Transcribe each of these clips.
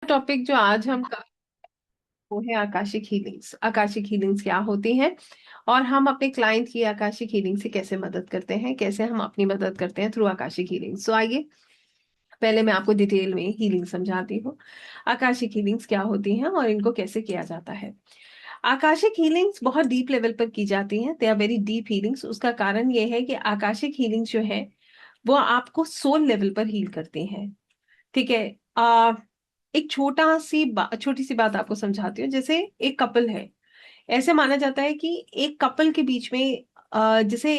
Topic जो आज हम कर वो है आकाशिक हीलिंग्स। आकाशिक हीलिंग्स क्या होती हैं और हम अपने क्लाइंट की आकाशिक हीलिंग से कैसे मदद करते हैं, कैसे हम अपनी मदद करते हैं थ्रू आकाशिक हीलिंग। सो आइए पहले मैं आपको डिटेल में हीलिंग समझाती हूँ। आकाशिक हीलिंग्स क्या होती हैं और इनको कैसे किया जाता है। आकाशिक हीलिंग्स बहुत डीप लेवल पर की जाती हैं। They are very deep healings. उसका कारण ये है कि आकाशिक हीलिंग्स जो है वो आपको सोल लेवल पर हील करती हैं। ठीक है। एक छोटी सी बात आपको समझाती हूँ। जैसे एक कपल है, ऐसे माना जाता है कि एक कपल के बीच में जैसे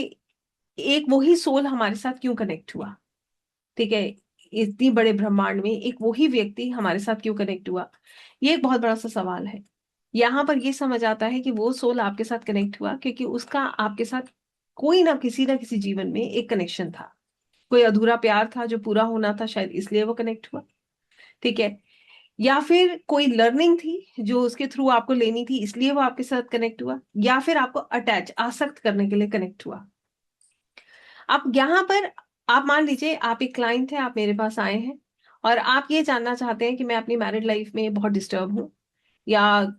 एक वही सोल हमारे साथ क्यों कनेक्ट हुआ। ठीक है। इतनी बड़े ब्रह्मांड में एक वही व्यक्ति हमारे साथ क्यों कनेक्ट हुआ, ये एक बहुत बड़ा सा सवाल है। यहाँ पर ये समझ आता है कि वो सोल आपके साथ कनेक्ट हुआ क्योंकि उसका आपके साथ कोई ना किसी जीवन में एक कनेक्शन था। कोई अधूरा प्यार था जो पूरा होना था, शायद इसलिए वो कनेक्ट हुआ। ठीक है। या फिर कोई लर्निंग थी जो उसके थ्रू आपको लेनी थी, इसलिए वो आपके साथ कनेक्ट हुआ। या फिर आपको अटैच आसक्त करने के लिए कनेक्ट हुआ। अब यहाँ पर आप मान लीजिए आप एक क्लाइंट है, आप मेरे पास आए हैं और आप ये जानना चाहते हैं कि मैं अपनी मैरिड लाइफ में बहुत डिस्टर्ब हूँ, या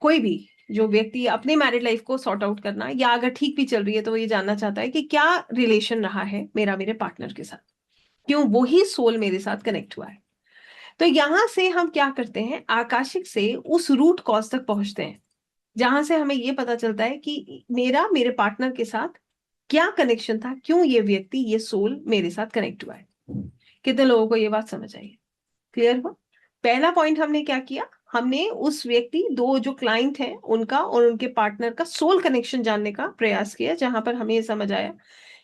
कोई भी जो व्यक्ति अपनी मैरिड लाइफ को सॉर्ट आउट करना, या अगर ठीक भी चल रही है तो वो ये जानना चाहता है कि क्या रिलेशन रहा है मेरा मेरे पार्टनर के साथ, क्यों वही सोल मेरे साथ कनेक्ट हुआ है। तो यहां से हम क्या करते हैं, आकाशिक से उस रूट कॉज तक पहुंचते हैं जहां से हमें यह पता चलता है कि मेरा मेरे पार्टनर के साथ क्या कनेक्शन था, क्यों ये व्यक्ति ये सोल मेरे साथ कनेक्ट हुआ है। कितने लोगों को ये बात समझ आई है? क्लियर हुआ? पहला पॉइंट हमने क्या किया, हमने उस व्यक्ति दो जो क्लाइंट हैं उनका और उनके पार्टनर का सोल कनेक्शन जानने का प्रयास किया, जहां पर हमें ये समझ आया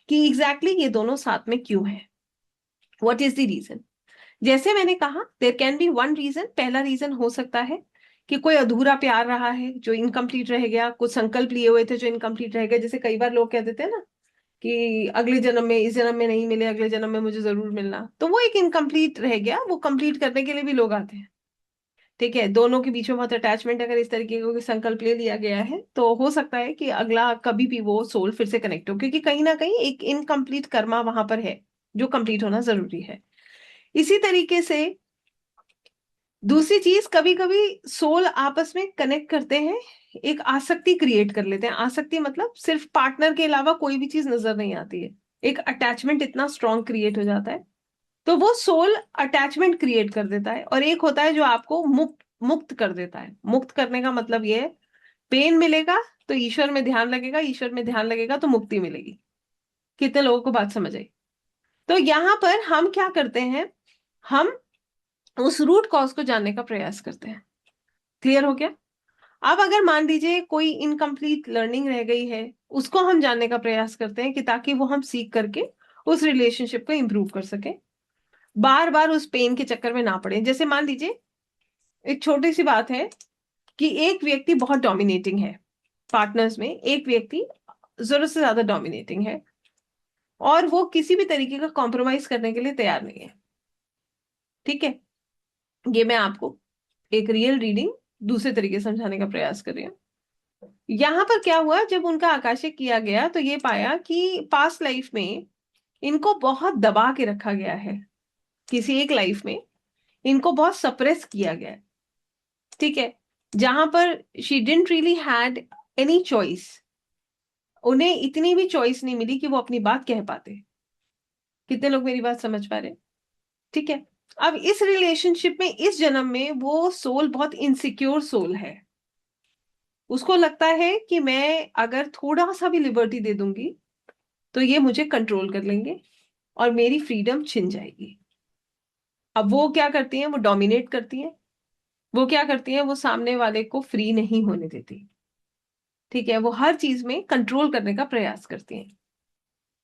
कि एग्जैक्टली ये दोनों साथ में क्यों है। What is the reason. जैसे मैंने कहा there can be one reason. पहला रीजन हो सकता है कि कोई अधूरा प्यार रहा है जो इनकम्प्लीट रह गया, कुछ संकल्प लिए हुए थे जो इनकम्प्लीट रह गए। जैसे कई बार लोग कह देते हैं ना कि अगले जन्म में, इस जन्म में नहीं मिले, अगले जन्म में मुझे जरूर मिलना, तो वो एक इनकम्प्लीट रह गया। वो कंप्लीट करने के लिए भी लोग आते हैं। ठीक है। दोनों के बीच में बहुत अटैचमेंट, अगर इस तरीके का कोई संकल्प ले लिया गया है तो हो सकता है कि अगला कभी भी वो सोल फिर से कनेक्ट हो, क्योंकि कहीं ना कहीं एक इनकम्प्लीट कर्मा वहां पर है जो कंप्लीट होना जरूरी है। इसी तरीके से दूसरी चीज, कभी कभी सोल आपस में कनेक्ट करते हैं, एक आसक्ति क्रिएट कर लेते हैं। आसक्ति मतलब सिर्फ पार्टनर के अलावा कोई भी चीज नजर नहीं आती है, एक अटैचमेंट इतना स्ट्रांग क्रिएट हो जाता है। तो वो सोल अटैचमेंट क्रिएट कर देता है। और एक होता है जो आपको मुक्त मुक्त कर देता है। मुक्त करने का मतलब ये है, पेन मिलेगा तो ईश्वर में ध्यान लगेगा, ईश्वर में ध्यान लगेगा तो मुक्ति मिलेगी। कितने लोगों को बात समझ आई? तो यहां पर हम क्या करते हैं, हम उस रूट कॉज को जानने का प्रयास करते हैं। क्लियर हो गया? अब अगर मान लीजिए कोई इनकम्प्लीट लर्निंग रह गई है, उसको हम जानने का प्रयास करते हैं कि ताकि वो हम सीख करके उस रिलेशनशिप को इंप्रूव कर सके, बार बार उस पेन के चक्कर में ना पड़े। जैसे मान लीजिए एक छोटी सी बात है कि एक व्यक्ति बहुत डोमिनेटिंग है, पार्टनर्स में एक व्यक्ति जरूरत से ज्यादा डोमिनेटिंग है और वो किसी भी तरीके का कॉम्प्रोमाइज करने के लिए तैयार नहीं है। ठीक है। ये मैं आपको एक रियल रीडिंग दूसरे तरीके से समझाने का प्रयास कर रही हूँ। यहां पर क्या हुआ, जब उनका आकाशिक किया गया तो ये पाया कि पास्ट लाइफ में इनको बहुत दबा के रखा गया है, किसी एक लाइफ में इनको बहुत सप्रेस किया गया है। ठीक है। जहां पर she didn't really had any choice, उन्हें इतनी भी चॉइस नहीं मिली कि वो अपनी बात कह पाते। कितने लोग मेरी बात समझ पा रहे हैं? ठीक है। अब इस रिलेशनशिप में इस जन्म में वो सोल बहुत इनसिक्योर सोल है। उसको लगता है कि मैं अगर थोड़ा सा भी लिबर्टी दे दूंगी तो ये मुझे कंट्रोल कर लेंगे और मेरी फ्रीडम छिन जाएगी। अब वो क्या करती हैं, वो डोमिनेट करती हैं। वो क्या करती हैं, वो सामने वाले को फ्री नहीं होने देती। ठीक है। वो हर चीज में कंट्रोल करने का प्रयास करती हैं।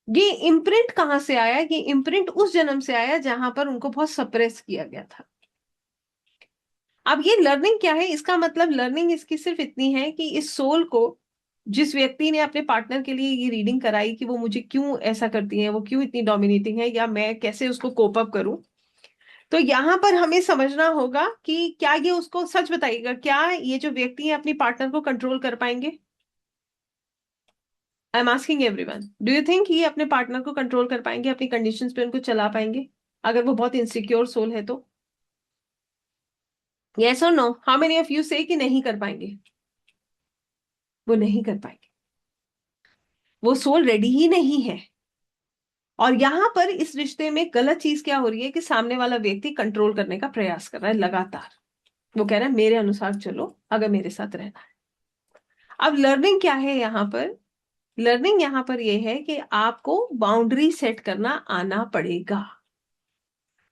ये इम्प्रिंट कहाँ से आया? ये इम्प्रिंट उस जन्म से आया जहां पर उनको बहुत सप्रेस किया गया था। अब ये लर्निंग क्या है, इसका मतलब लर्निंग इसकी सिर्फ इतनी है कि इस सोल को, जिस व्यक्ति ने अपने पार्टनर के लिए ये रीडिंग कराई कि वो मुझे क्यों ऐसा करती है, वो क्यों इतनी डोमिनेटिंग है, या मैं कैसे उसको कोप अप करूं, तो यहां पर हमें समझना होगा कि क्या ये उसको सच बताइएगा, क्या ये जो व्यक्ति है अपनी पार्टनर को कंट्रोल कर पाएंगे? I am asking everyone, do you think ये अपने पार्टनर को कंट्रोल कर पाएंगे, अपनी कंडीशंस पे उनको चला पाएंगे, अगर वो बहुत इनसिक्योर सोल है तो? यस और no, how many of you say कि नहीं कर पाएंगे? वो नहीं कर पाएंगे, वो सोल रेडी ही नहीं है। और यहां पर इस रिश्ते में गलत चीज क्या हो रही है कि सामने वाला व्यक्ति कंट्रोल करने का प्रयास कर रहा है लगातार। वो कह रहा है मेरे अनुसार चलो अगर मेरे साथ रहना है। अब लर्निंग क्या है यहाँ पर? लर्निंग यहाँ पर यह है कि आपको बाउंड्री सेट करना आना पड़ेगा।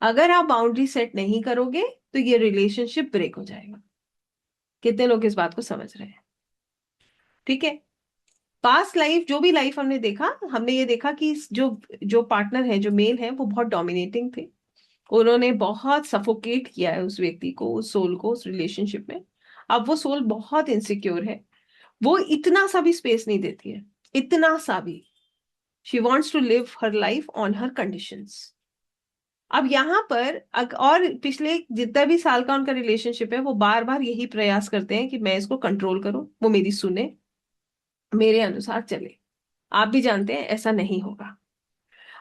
अगर आप बाउंड्री सेट नहीं करोगे तो ये रिलेशनशिप ब्रेक हो जाएगा। कितने लोग इस बात को समझ रहे हैं? ठीक है। पास्ट लाइफ, जो भी लाइफ हमने देखा, हमने ये देखा कि जो जो पार्टनर है, जो मेल है, वो बहुत डोमिनेटिंग थे। उन्होंने बहुत सफोकेट किया है उस व्यक्ति को, उस सोल को, उस रिलेशनशिप में। अब वो सोल बहुत इनसिक्योर है, वो इतना सा भी स्पेस नहीं देती है, इतना सा भी। She wants to live her life on her conditions. अब यहाँ पर और पिछले जितना भी साल का उनका रिलेशनशिप है, वो बार बार यही प्रयास करते हैं कि मैं इसको कंट्रोल करूं, वो मेरी सुने, मेरे अनुसार चले। आप भी जानते हैं ऐसा नहीं होगा।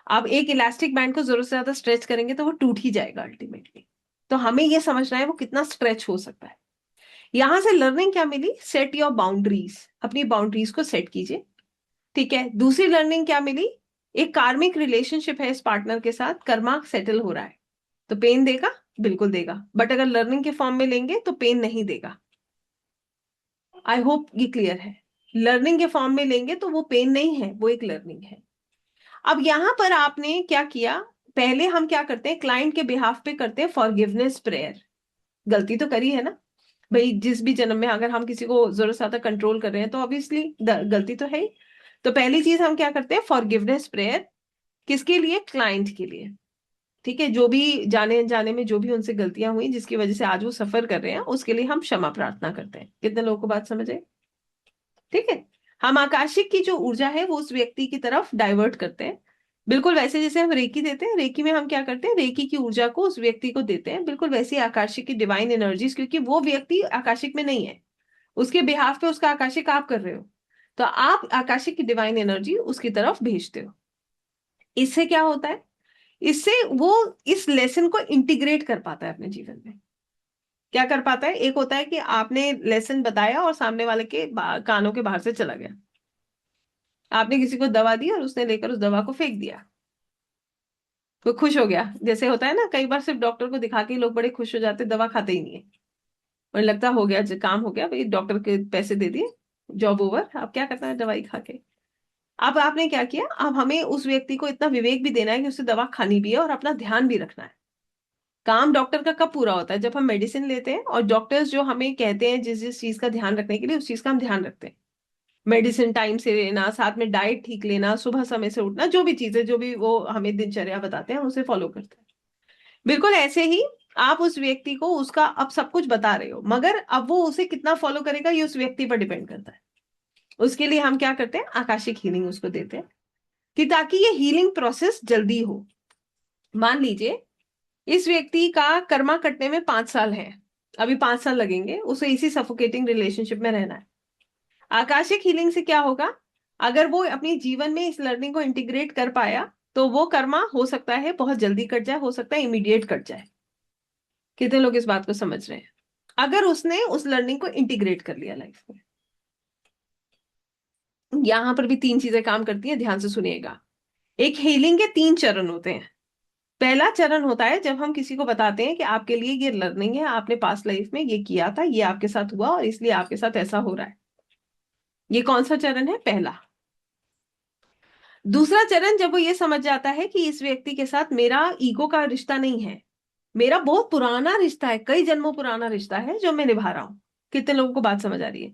आप एक इलास्टिक बैंड को जरूरत से ज्यादा स्ट्रेच करेंगे तो वो टूट ही जाएगा अल्टीमेटली। तो हमें ये समझना है वो कितना स्ट्रेच हो सकता है। यहां से लर्निंग क्या मिली? सेट योर बाउंड्रीज, अपनी बाउंड्रीज को सेट कीजिए। ठीक है। दूसरी लर्निंग क्या मिली? एक कार्मिक रिलेशनशिप है इस पार्टनर के साथ, कर्मा सेटल हो रहा है, तो पेन देगा, बिल्कुल देगा, बट अगर लर्निंग के फॉर्म में लेंगे तो पेन नहीं देगा। आई होप ये क्लियर है। लर्निंग के फॉर्म में लेंगे तो वो पेन नहीं है, वो एक लर्निंग है। अब यहां पर आपने क्या किया? पहले हम क्या करते हैं, क्लाइंट के बिहाफ पे करते हैं फॉरगिवनेस प्रेयर। गलती तो करी है ना भाई, जिस भी जन्म में अगर हम किसी को जरूरत से ज्यादा कंट्रोल कर रहे हैं तो ऑब्वियसली गलती तो है ही। तो पहली चीज हम क्या करते हैं, फॉरगिवनेस प्रेयर। किसके लिए? क्लाइंट के लिए। ठीक है। जो भी जाने अनजाने में जो भी उनसे गलतियां हुई जिसकी वजह से आज वो सफर कर रहे हैं, उसके लिए हम क्षमा प्रार्थना करते हैं। कितने लोगों को बात समझ आई? ठीक है। हम आकाशिक की जो ऊर्जा है वो उस व्यक्ति की तरफ डाइवर्ट करते हैं। बिल्कुल वैसे जैसे हम रेकी देते हैं, रेकी में हम क्या करते हैं, रेकी की ऊर्जा को उस व्यक्ति को देते हैं, बिल्कुल वैसे ही आकाशिक की डिवाइन एनर्जीज, क्योंकि वो व्यक्ति आकाशिक में नहीं है, उसके बिहाफ पे उसका आकाशिक आप कर रहे हो, तो आप आकाशिक की डिवाइन एनर्जी उसकी तरफ भेजते हो। इससे क्या होता है? इससे वो इस लेसन को इंटीग्रेट कर पाता है अपने जीवन में। क्या कर पाता है? एक होता है कि आपने लेसन बताया और सामने वाले के कानों के बाहर से चला गया। आपने किसी को दवा दी और उसने लेकर उस दवा को फेंक दिया, वो खुश हो गया। जैसे होता है ना, कई बार सिर्फ डॉक्टर को दिखा के लोग बड़े खुश हो जाते, दवा खाते ही नहीं है। और लगता हो गया, काम हो गया भाई, डॉक्टर के पैसे दे दिए, जॉब ओवर, अब क्या करना है दवाई खा के। अब आपने क्या किया? अब हमें उस व्यक्ति को इतना विवेक भी देना है कि उसे दवा खानी भी है और अपना ध्यान भी रखना है। काम डॉक्टर का कब पूरा होता है? जब हम मेडिसिन लेते हैं और डॉक्टर्स जो हमें कहते हैं जिस जिस चीज का ध्यान रखने के लिए, उस चीज का हम ध्यान रखते हैं। मेडिसिन टाइम से लेना, साथ में डाइट ठीक लेना, सुबह समय से उठना, जो भी चीजें, जो भी वो हमें दिनचर्या बताते हैं, हम उसे फॉलो करते हैं। बिल्कुल ऐसे ही आप उस व्यक्ति को उसका अब सब कुछ बता रहे हो, मगर अब वो उसे कितना फॉलो करेगा ये उस व्यक्ति पर डिपेंड करता है। उसके लिए हम क्या करते हैं, आकाशिक हीलिंग उसको देते हैं, कि ताकि ये हीलिंग प्रोसेस जल्दी हो। मान लीजिए इस व्यक्ति का कर्मा कटने में 5 साल है, अभी 5 साल लगेंगे उसे इसी सफोकेटिंग रिलेशनशिप में रहना है। आकाशिक हीलिंग से क्या होगा? अगर वो अपने जीवन में इस लर्निंग को इंटीग्रेट कर पाया तो वो कर्मा हो सकता है बहुत जल्दी कट जाए, हो सकता है इमीडिएट कट जाए। कितने लोग इस बात को समझ रहे हैं? अगर उसने उस लर्निंग को इंटीग्रेट कर लिया लाइफ में। यहां पर भी 3 चीजें काम करती हैं, ध्यान से सुनिएगा। एक हीलिंग के 3 चरण होते हैं। पहला चरण होता है जब हम किसी को बताते हैं कि आपके लिए ये लर्निंग है, आपने पास्ट लाइफ में ये किया था, ये आपके साथ हुआ और इसलिए आपके साथ ऐसा हो रहा है। ये कौन सा चरण है? पहला। दूसरा चरण जब वो ये समझ जाता है कि इस व्यक्ति के साथ मेरा ईगो का रिश्ता नहीं है, मेरा बहुत पुराना रिश्ता है, कई जन्मों पुराना रिश्ता है जो मैं निभा रहा हूं। कितने लोगों को बात समझ आ रही है?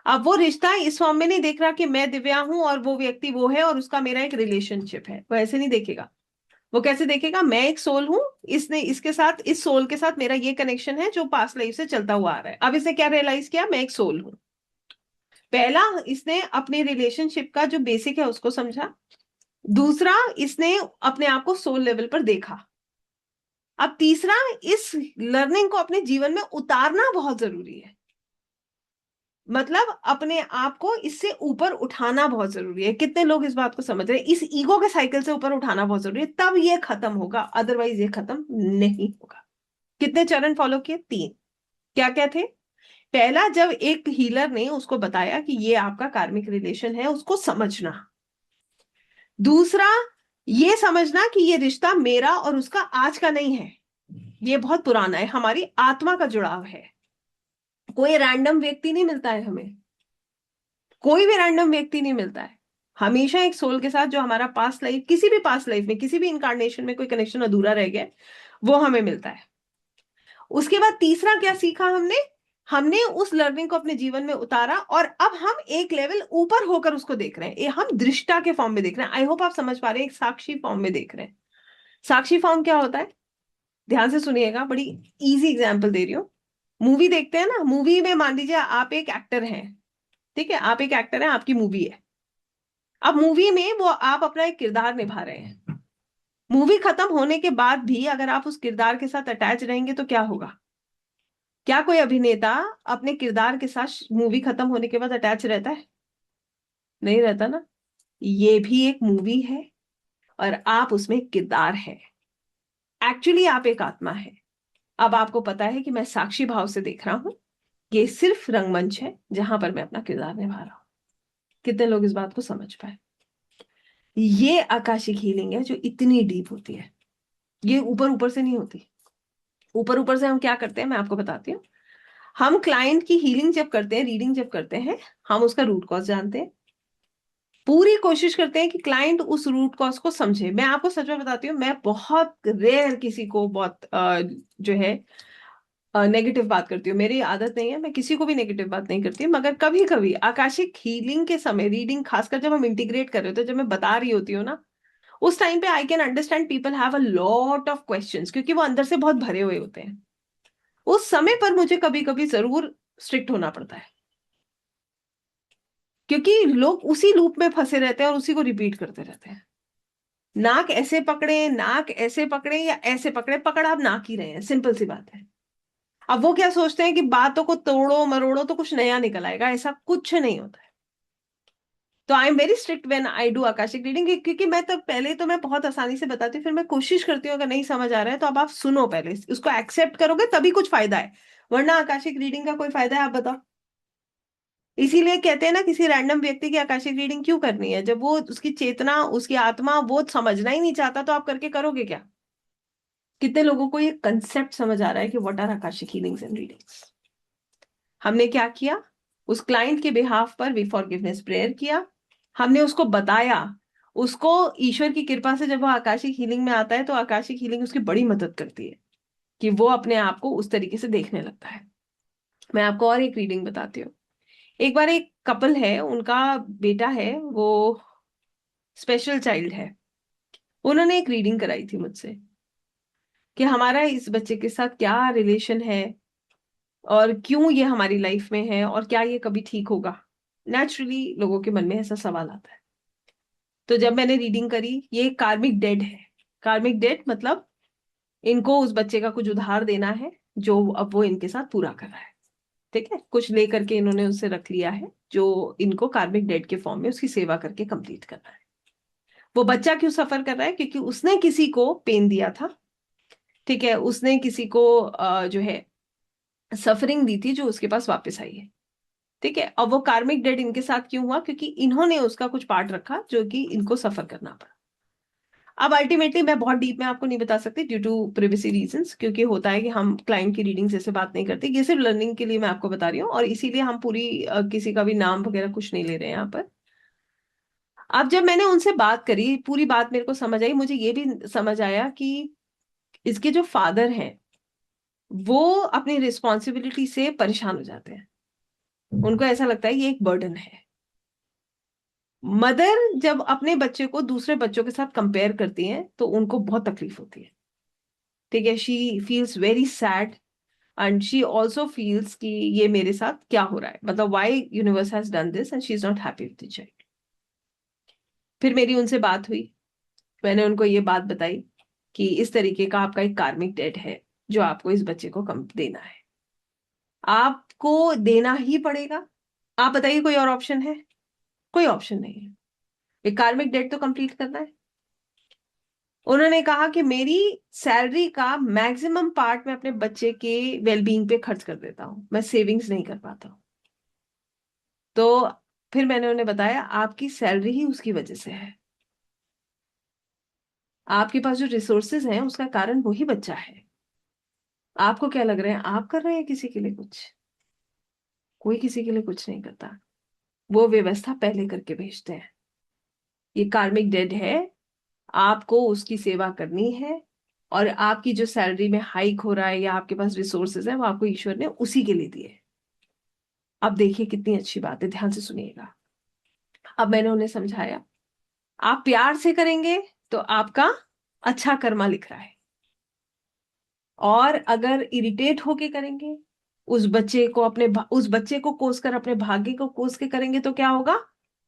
अब वो रिश्ता इस फॉर्म में नहीं देख रहा कि मैं दिव्या हूं और वो व्यक्ति वो है और उसका मेरा एक रिलेशनशिप है, वो ऐसे नहीं देखेगा। वो कैसे देखेगा? मैं एक सोल हूं, इसने इसके साथ, इस सोल के साथ मेरा ये कनेक्शन है जो पास्ट लाइफ से चलता हुआ आ रहा है। अब इसने क्या रियलाइज किया? मैं एक सोल हूं। पहला, इसने अपने रिलेशनशिप का जो बेसिक है उसको समझा। दूसरा, इसने अपने आप को सोल लेवल पर देखा। अब तीसरा, इस लर्निंग को अपने जीवन में उतारना बहुत जरूरी है। मतलब अपने आप को इससे ऊपर उठाना बहुत जरूरी है। कितने लोग इस बात को समझ रहे हैं? इस ईगो के साइकिल से ऊपर उठाना बहुत जरूरी है, तब ये खत्म होगा, अदरवाइज ये खत्म नहीं होगा। कितने चरण फॉलो किए? 3। क्या क्या थे? पहला, जब एक हीलर ने उसको बताया कि ये आपका कार्मिक रिलेशन है, उसको समझना। दूसरा, ये समझना कि ये रिश्ता मेरा और उसका आज का नहीं है, ये बहुत पुराना है, हमारी आत्मा का जुड़ाव है। कोई रैंडम व्यक्ति नहीं मिलता है हमें, कोई भी रैंडम व्यक्ति नहीं मिलता है। हमेशा एक सोल के साथ जो हमारा पास्ट लाइफ, किसी भी पास्ट लाइफ में, किसी भी इनकारनेशन में कोई कनेक्शन अधूरा रह गया, वो हमें मिलता है। उसके बाद तीसरा क्या सीखा हमने? हमने उस लर्निंग को अपने जीवन में उतारा और अब हम एक लेवल ऊपर होकर उसको देख रहे हैं। ये हम दृष्टा के फॉर्म में देख रहे हैं। आई होप आप समझ पा रहे हैं, एक साक्षी फॉर्म में देख रहे हैं। साक्षी फॉर्म क्या होता है? ध्यान से सुनिएगा, बड़ी इजी एग्जांपल दे रही हूँ। मूवी देखते हैं ना, मूवी में मान लीजिए आप एक एक्टर हैं, ठीक है, आप एक एक्टर हैं, आपकी मूवी है। अब मूवी में वो आप अपना एक किरदार निभा रहे हैं। मूवी खत्म होने के बाद भी अगर आप उस किरदार के साथ अटैच रहेंगे तो क्या होगा? क्या कोई अभिनेता अपने किरदार के साथ मूवी खत्म होने के बाद अटैच रहता है? नहीं रहता ना। ये भी एक मूवी है और आप उसमें एक किरदार है। एक्चुअली आप एक आत्मा है। अब आपको पता है कि मैं साक्षी भाव से देख रहा हूं, ये सिर्फ रंगमंच है जहां पर मैं अपना किरदार निभा रहा हूं। कितने लोग इस बात को समझ पाए? ये आकाशिक हीलिंग है जो इतनी डीप होती है। ये ऊपर ऊपर से नहीं होती। ऊपर ऊपर से हम क्या करते हैं, मैं आपको बताती हूँ। हम क्लाइंट की हीलिंग जब करते हैं, रीडिंग जब करते हैं, हम उसका रूट कॉज जानते हैं। पूरी कोशिश करते हैं कि क्लाइंट उस रूट कॉज को समझे। मैं आपको सच में बताती हूँ, मैं बहुत रेयर किसी को बहुत जो है नेगेटिव बात करती हूँ। मेरी आदत नहीं है, मैं किसी को भी नेगेटिव बात नहीं करती, मगर कभी कभी आकाशिक हीलिंग के समय, रीडिंग खासकर जब हम इंटीग्रेट कर रहे होते हैं, जब मैं बता रही होती हूँ ना, उस टाइम पे I can understand people have a lot of questions, क्योंकि वो अंदर से बहुत भरे हुए होते हैं। उस समय पर मुझे कभी कभी जरूर स्ट्रिक्ट होना पड़ता है, क्योंकि लोग उसी लूप में फंसे रहते हैं और उसी को रिपीट करते रहते हैं। नाक ऐसे पकड़े, नाक ऐसे पकड़े या ऐसे पकड़े, पकड़ आप नाक ही रहे हैं, सिंपल सी बात है। अब वो क्या सोचते हैं कि बातों को तोड़ो मरोड़ो तो कुछ नया निकल आएगा, ऐसा कुछ नहीं होता है। तो I am very strict when I do Akashic reading, क्योंकि मैं तो पहले तो मैं बहुत आसानी से बताती हूँ, फिर मैं कोशिश करती हूँ अगर नहीं समझ आ रहा है तो अब आप सुनो, पहले उसको एक्सेप्ट करोगे तभी कुछ फायदा है, वरना आकाशिक रीडिंग का कोई फायदा है? आप बताओ। इसीलिए कहते हैं ना, किसी रैंडम व्यक्ति की आकाशिक रीडिंग क्यों करनी है? जब वो, उसकी चेतना, उसकी आत्मा वो समझना ही नहीं चाहता तो आप करके करोगे क्या? कितने लोगों को ये कंसेप्ट समझ आ रहा है कि what are akashic healings and readings? हमने क्या किया? उस क्लाइंट के बिहाफ पर वी फॉरगिवनेस प्रेयर किया। हमने उसको बताया। उसको ईश्वर की कृपा से जब वो आकाशिक हीलिंग में आता है तो आकाशिक हीलिंग उसकी बड़ी मदद करती है कि वो अपने आप को उस तरीके से देखने लगता है। मैं आपको और एक रीडिंग बताती हूँ। एक बार एक कपल है, उनका बेटा है, वो स्पेशल चाइल्ड है। उन्होंने एक रीडिंग कराई थी मुझसे कि हमारा इस बच्चे के साथ क्या रिलेशन है और क्यों ये हमारी लाइफ में है और क्या ये कभी ठीक होगा। नेचुरली लोगों के मन में ऐसा सवाल आता है। तो जब मैंने रीडिंग करी, ये कार्मिक डेड है। कार्मिक डेड मतलब इनको उस बच्चे का कुछ उधार देना है जो अब वो इनके साथ पूरा कर रहा है। ठीक है, कुछ लेकर के इन्होंने उससे रख लिया है जो इनको कार्मिक डेड के फॉर्म में उसकी सेवा करके कंप्लीट करना है। वो बच्चा क्यों सफर कर रहा है? क्योंकि उसने किसी को पेन दिया था। ठीक है, उसने किसी को जो है सफरिंग दी थी जो उसके पास वापस आई है। ठीक है, अब वो कार्मिक डेड इनके साथ क्यों हुआ? क्योंकि इन्होंने उसका कुछ पार्ट रखा जो कि इनको सफर करना पड़ा। अब अल्टीमेटली मैं बहुत डीप में आपको नहीं बता सकती ड्यू टू प्रिवेसी रीजंस, क्योंकि होता है कि हम क्लाइंट की रीडिंग जैसे बात नहीं करते। ये सिर्फ लर्निंग के लिए मैं आपको बता रही हूँ और इसीलिए हम पूरी किसी का भी नाम वगैरह कुछ नहीं ले रहे हैं यहाँ पर। अब जब मैंने उनसे बात करी, पूरी बात मेरे को समझ आई, मुझे ये भी समझ आया कि इसके जो फादर हैं वो अपनी रिस्पॉन्सिबिलिटी से परेशान हो जाते हैं। उनको ऐसा लगता है ये एक बर्डन है। मदर जब अपने बच्चे को दूसरे बच्चों के साथ कंपेयर करती हैं तो उनको बहुत तकलीफ होती है। ठीक है, she feels very sad and she also feels कि ये मेरे साथ क्या हो रहा है, मतलब why universe has done this and she is not happy with the child. फिर मेरी उनसे बात हुई, मैंने उनको ये बात बताई कि इस तरीके का आपका एक कार्मिक डेट है जो आपको इस बच्चे को कम देना है, आपको देना ही पड़ेगा। आप बताइए कोई और ऑप्शन है? कोई ऑप्शन नहीं है। एक कार्मिक डेट तो कंप्लीट करना है। उन्होंने कहा कि मेरी सैलरी का मैक्सिमम पार्ट मैं अपने बच्चे के वेलबींग पे खर्च कर देता हूँ, मैं सेविंग्स नहीं कर पाता हूँ। तो फिर मैंने उन्हें बताया आपकी सैलरी ही उसकी वजह से है, आपके पास जो रिसोर्सेज हैं उसका कारण वही बच्चा है। आपको क्या लग रहा है आप कर रहे हैं किसी के लिए कुछ? कोई किसी के लिए कुछ नहीं करता, वो व्यवस्था पहले करके भेजते हैं। ये कार्मिक डेड है, आपको उसकी सेवा करनी है, और आपकी जो सैलरी में हाइक हो रहा है या आपके पास रिसोर्सेज है वो आपको ईश्वर ने उसी के लिए दिए। अब देखिए कितनी अच्छी बात है, ध्यान से सुनिएगा। अब मैंने उन्हें समझाया आप प्यार से करेंगे तो आपका अच्छा कर्मा लिख रहा है, और अगर इरिटेट होके करेंगे, उस बच्चे को कोस कर अपने भाग्य को कोस के करेंगे तो क्या होगा?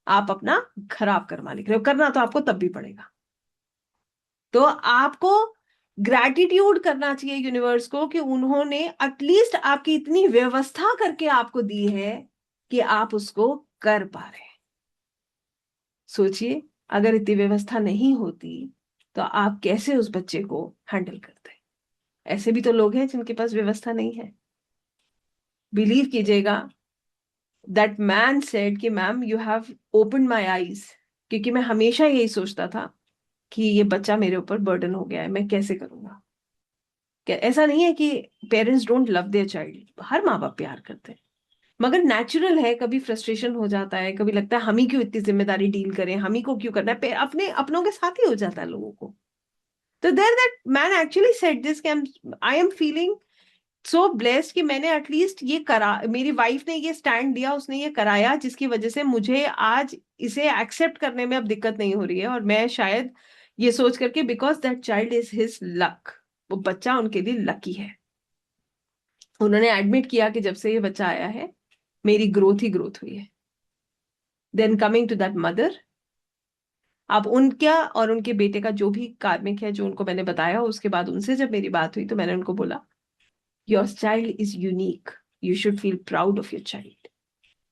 आप अपना खराब कर्मा लिख रहे हो। करना तो आपको तब भी पड़ेगा। तो आपको ग्रैटिट्यूड करना चाहिए यूनिवर्स को कि उन्होंने एटलीस्ट आपकी इतनी व्यवस्था करके आपको दी है कि आप उसको कर पा रहे हैं। सोचिए अगर इतनी व्यवस्था नहीं होती तो आप कैसे उस बच्चे को हैंडल करते? ऐसे भी तो लोग हैं जिनके पास व्यवस्था नहीं है। बिलीव कीजिएगा, दैट मैन सेड कि ma'am you have open my eyes, क्योंकि मैं हमेशा यही सोचता था कि ये बच्चा मेरे ऊपर बर्डन हो गया है, मैं कैसे करूंगा। क्या ऐसा नहीं है कि parents don't love their child, हर माँ बाप प्यार करते हैं, मगर नेचुरल है कभी फ्रस्ट्रेशन हो जाता है, कभी लगता है हम ही क्यों इतनी जिम्मेदारी डील करें, हम ही को क्यों करना है, अपने अपनों के साथ ही हो जाता है लोगों को। तो there that man actually said this कि I am feeling so blessed कि मैंने एटलीस्ट ये करा, मेरी वाइफ ने ये स्टैंड दिया, उसने ये कराया जिसकी वजह से मुझे आज इसे एक्सेप्ट करने में अब दिक्कत नहीं हो रही है। और मैं शायद ये सोच करके because that child is his luck, वो बच्चा उनके लिए लकी है। उन्होंने एडमिट किया कि जब से ये बच्चा आया है मेरी ग्रोथ ही ग्रोथ हुई है। Then coming to that mother, अब उनका और उनके बेटे का जो भी कार्मिक है जो उनको मैंने बताया, उसके बाद उनसे जब मेरी बात हुई तो मैंने उनको बोला your child is unique, you should feel proud of your child,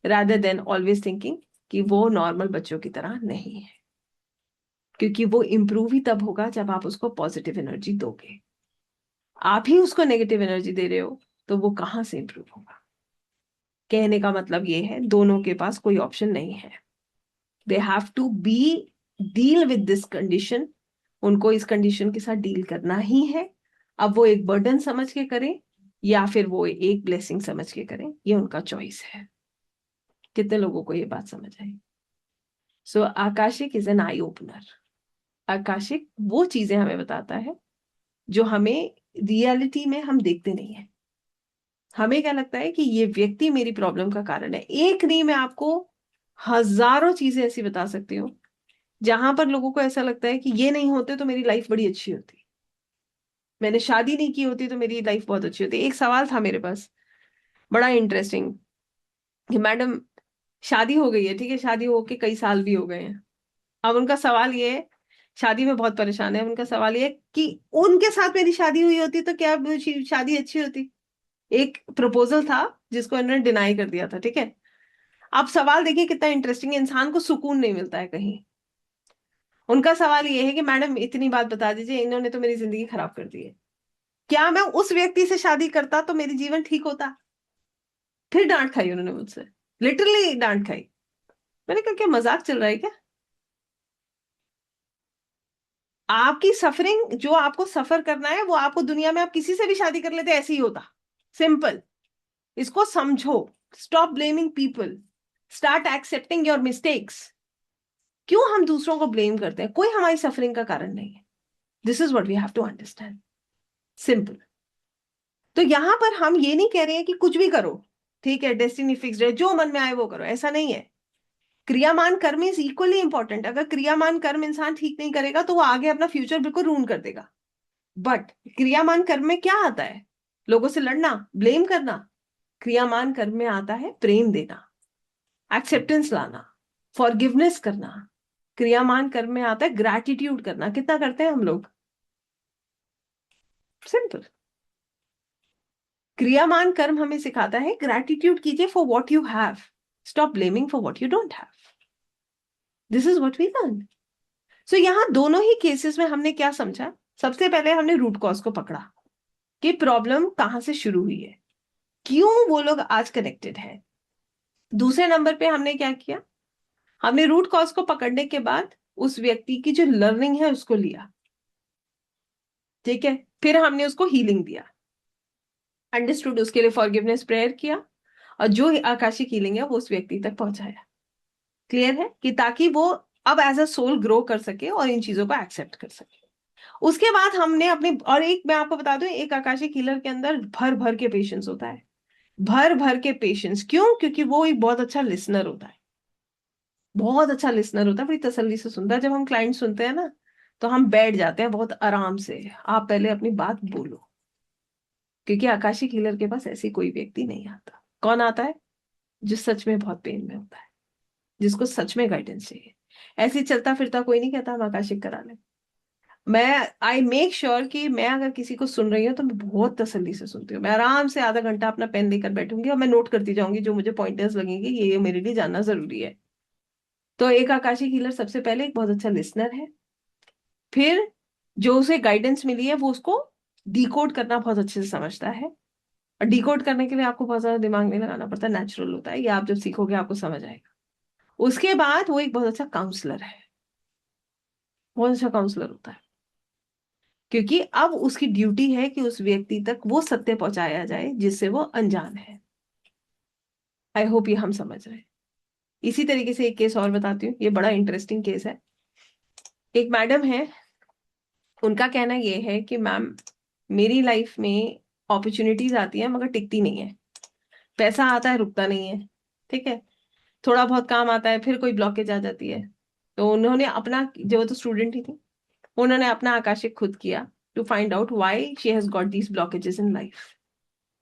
rather than always thinking कि वो नॉर्मल बच्चों की तरह नहीं है। क्योंकि वो इम्प्रूव ही तब होगा जब आप उसको पॉजिटिव एनर्जी दोगे। आप ही उसको नेगेटिव एनर्जी दे रहे हो तो वो कहाँ से इम्प्रूव होगा? कहने का मतलब ये है दोनों के पास कोई ऑप्शन नहीं है, they have to be deal with this condition, उनको इस कंडीशन के साथ डील करना ही है। अब वो एक बर्डन समझ के करें या फिर वो एक ब्लेसिंग समझ के करें, ये उनका चॉइस है। कितने लोगों को ये बात समझ आई? So Akashic is an eye opener. Akashic वो चीजें हमें बताता है जो हमें रियलिटी में हम देखते नहीं है। हमें क्या लगता है कि ये व्यक्ति मेरी प्रॉब्लम का कारण है। एक नहीं, मैं आपको हजारों चीजें ऐसी बता सकती हूँ जहां पर लोगों को ऐसा लगता है कि ये नहीं होते तो मेरी लाइफ बड़ी अच्छी होती, मैंने शादी नहीं की होती तो मेरी लाइफ बहुत अच्छी होती। एक सवाल था मेरे पास बड़ा इंटरेस्टिंग कि मैडम शादी हो गई है, ठीक है, शादी होके कई साल भी हो गए हैं, अब उनका सवाल ये है, शादी में बहुत परेशान है, उनका सवाल ये है कि उनके साथ मेरी शादी हुई होती तो क्या शादी अच्छी होती? एक प्रपोजल था जिसको इन्होंने डिनाई कर दिया था, ठीक है। अब सवाल देखिए कितना इंटरेस्टिंग है, इंसान को सुकून नहीं मिलता है कहीं। उनका सवाल ये है कि मैडम इतनी बात बता दीजिए, इन्होंने तो मेरी जिंदगी खराब कर दी है, क्या मैं उस व्यक्ति से शादी करता तो मेरी जीवन ठीक होता? फिर डांट खाई उन्होंने मुझसे, लिटरली डांट खाई। मैंने कहा क्या मजाक चल रहा है क्या? आपकी सफरिंग जो आपको सफर करना है वो आपको दुनिया में आप किसी से भी शादी कर लेते ऐसे ही होता, सिंपल। इसको समझो, stop blaming people, start accepting your mistakes. क्यों हम दूसरों को ब्लेम करते हैं? कोई हमारी सफरिंग का कारण नहीं है। This is what we have to understand, simple. तो यहां पर हम ये नहीं कह रहे हैं कि कुछ भी करो, ठीक है, डेस्टिनी फिक्स्ड है, जो मन में आए वो करो, ऐसा नहीं है। क्रियामान कर्म इज इक्वली इंपॉर्टेंट। अगर क्रियामान कर्म इंसान ठीक नहीं करेगा तो वो आगे अपना फ्यूचर बिल्कुल रून कर देगा। बट क्रियामान कर्म में क्या आता है? लोगों से लड़ना, ब्लेम करना। क्रियामान कर्म में आता है प्रेम देना, एक्सेप्टेंस लाना, फॉरगिवनेस करना। क्रियामान कर्म में आता है ग्रैटिट्यूड करना। कितना करते हैं हम लोग? सिंपल। क्रियामान कर्म हमें सिखाता है ग्रैटिट्यूड कीजिए for what you have, stop blaming for what you don't have. This is what we learn. So यहाँ दोनों ही केसेस में हमने क्या समझा, सबसे पहले हमने रूट कॉज को पकड़ा कि प्रॉब्लम कहाँ से शुरू हुई है, क्यों वो लोग आज कनेक्टेड है। दूसरे नंबर पे हमने क्या किया, हमने रूट कॉज को पकड़ने के बाद उस व्यक्ति की जो लर्निंग है उसको लिया, ठीक है, फिर हमने उसको हीलिंग दिया, अंडरस्टूड, उसके लिए फॉरगिवनेस प्रेयर किया, और जो आकाशिक हीलिंग है वो उस व्यक्ति तक पहुंचाया। क्लियर है कि ताकि वो अब एज अ सोल ग्रो कर सके और इन चीजों को एक्सेप्ट कर सके। उसके बाद हमने अपने, और एक मैं आपको बता दूं, एक आकाशिक हीलर के अंदर भर भर के पेशेंस होता है, भर भर के पेशेंस। क्यों? क्योंकि वो एक बहुत अच्छा लिसनर होता है, बहुत अच्छा लिसनर होता है, बड़ी तसल्ली से सुनता है। जब हम क्लाइंट सुनते हैं ना, तो हम बैठ जाते हैं बहुत आराम से, आप पहले अपनी बात बोलो, क्योंकि आकाशिक हीलर के पास ऐसी कोई व्यक्ति नहीं आता। कौन आता है? जो सच में बहुत पेन में होता है, जिसको सच में गाइडेंस चाहिए। ऐसे ही चलता फिरता कोई नहीं कहता हम आकाशिक करा लें। मैं आई मेक श्योर कि मैं अगर किसी को सुन रही हूँ तो मैं बहुत तसल्ली से सुनती हूँ। मैं आराम से आधा घंटा अपना पेन लेकर बैठूंगी और मैं नोट करती जाऊंगी जो मुझे पॉइंटर्स लगेंगे, ये मेरे लिए जानना जरूरी है। तो एक आकाशिक हीलर सबसे पहले एक बहुत अच्छा लिसनर है, फिर जो उसे गाइडेंस मिली है वो उसको डिकोड करना बहुत अच्छे से समझता है। और डिकोड करने के लिए आपको बहुत ज्यादा दिमाग नहीं लगाना पड़ता, नेचुरल होता है, ये आप जब सीखोगे आपको समझ आएगा। उसके बाद वो एक बहुत अच्छा काउंसलर है, बहुत अच्छा काउंसलर होता है, क्योंकि अब उसकी ड्यूटी है कि उस व्यक्ति तक वो सत्य पहुंचाया जाए जिससे वो अनजान है। आई होप ये हम समझ रहे हैं। इसी तरीके से एक केस और बताती हूँ, ये बड़ा इंटरेस्टिंग केस है। एक मैडम है, उनका कहना ये है कि मैम, मेरी लाइफ में अपॉर्चुनिटीज आती है मगर टिकती नहीं है, पैसा आता है रुकता नहीं है, ठीक है, थोड़ा बहुत काम आता है फिर कोई ब्लॉकेज आ जाती है। तो उन्होंने अपना, जो वो तो स्टूडेंट ही थी, उन्होंने अपना आकाशिक खुद किया to find out why she has got these blockages in life.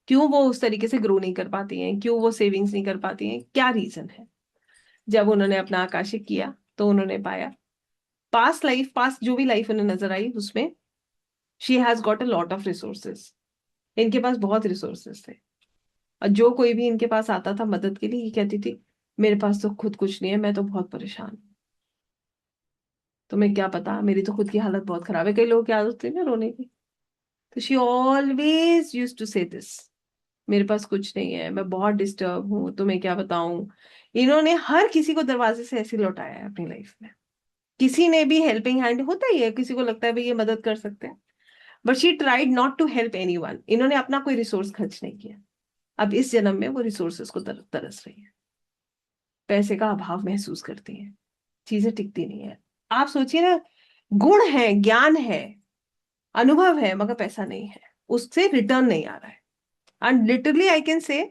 क्यों वो उस तरीके से ग्रो नहीं कर पाती हैं, क्यों वो सेविंग्स नहीं कर पाती हैं, क्या रीजन है। जब उन्होंने अपना आकाशिक किया तो उन्होंने पाया पास्ट लाइफ, पास्ट जो भी लाइफ उन्हें नजर आई उसमें she has got a lot of resources. इनके पास बहुत रिसोर्सेज थे, और जो कोई भी इनके पास आता था मदद के लिए, ये कहती थी मेरे पास तो खुद कुछ नहीं है, मैं तो बहुत परेशान हूँ, तुम्हें क्या पता, मेरी तो खुद की हालत बहुत खराब है। कई लोगों की आदत होती है ना रोने की, तो शी ऑलवेज यूज टू से दिस, मेरे पास कुछ नहीं है, मैं बहुत डिस्टर्ब हूँ, तुम्हें क्या बताऊं। इन्होंने हर किसी को दरवाजे से ऐसे लौटाया है अपनी लाइफ में। किसी ने भी हेल्पिंग हैंड होता ही है, किसी को लगता है भाई ये मदद कर सकते हैं, but she tried not to help anyone. इन्होंने अपना कोई रिसोर्स खर्च नहीं किया। अब इस जन्म में वो रिसोर्सेस को तरस रही है, पैसे का अभाव महसूस करती है, चीजें टिकती नहीं है। आप सोचिए ना, गुण है, ज्ञान है, अनुभव है, मगर पैसा नहीं है, उससे रिटर्न नहीं आ रहा है। And literally I can say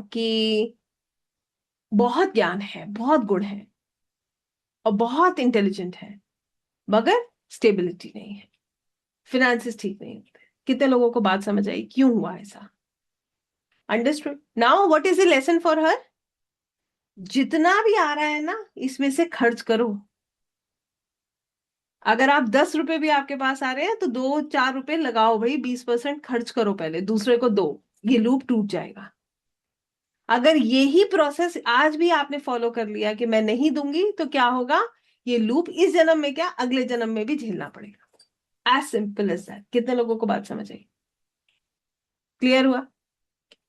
कि बहुत ज्ञान है, बहुत गुण है, और बहुत इंटेलिजेंट है, मगर स्टेबिलिटी नहीं है, फिनेंसेस ठीक नहीं होते। कितने लोगों को बात समझ आई, क्यों हुआ ऐसा? Understood. Now what is the lesson for her? जितना भी आ रहा है ना, इसमें से खर्च करो। अगर आप 10 रुपए भी आपके पास आ रहे हैं तो 2-4 रुपए लगाओ भाई, 20% खर्च करो, पहले दूसरे को दो, ये लूप टूट जाएगा। अगर यही प्रोसेस आज भी आपने फॉलो कर लिया कि मैं नहीं दूंगी, तो क्या होगा, ये लूप इस जन्म में क्या अगले जन्म में भी झेलना पड़ेगा। As simple as that. कितने लोगों को बात समझ आई? क्लियर हुआ?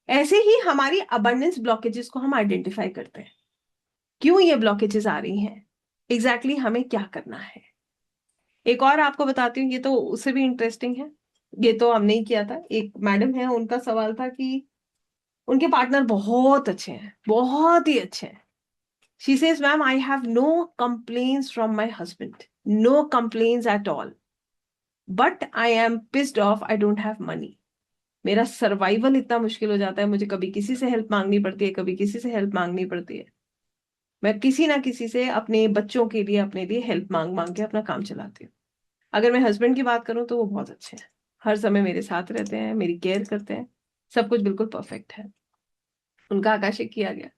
ऐसे ही हमारी अबंडेंस ब्लॉकेजेस को हम आइडेंटिफाई करते हैं, क्यों ये ब्लॉकेजेस आ रही हैं, एग्जैक्टली हमें क्या करना है। एक और आपको बताती हूँ, ये तो उससे भी इंटरेस्टिंग है, ये तो हमने ही किया था। एक मैडम है, उनका सवाल था कि उनके पार्टनर बहुत अच्छे हैं, बहुत ही अच्छे हैं। She says ma'am, I have no complaints from my husband, no complaints at all, but I am pissed off, I don't have money. मेरा सर्वाइवल इतना मुश्किल हो जाता है, मुझे कभी किसी से हेल्प मांगनी पड़ती है, कभी किसी से हेल्प मांगनी पड़ती है। मैं किसी ना किसी से अपने बच्चों के लिए, अपने लिए हेल्प मांग मांग के अपना काम चलाती हूँ। अगर मैं हस्बैंड की बात करूं तो वो बहुत अच्छे हैं, हर समय मेरे साथ रहते हैं, मेरी केयर करते हैं, सब कुछ बिल्कुल परफेक्ट है। उनका आकाशिक किया गया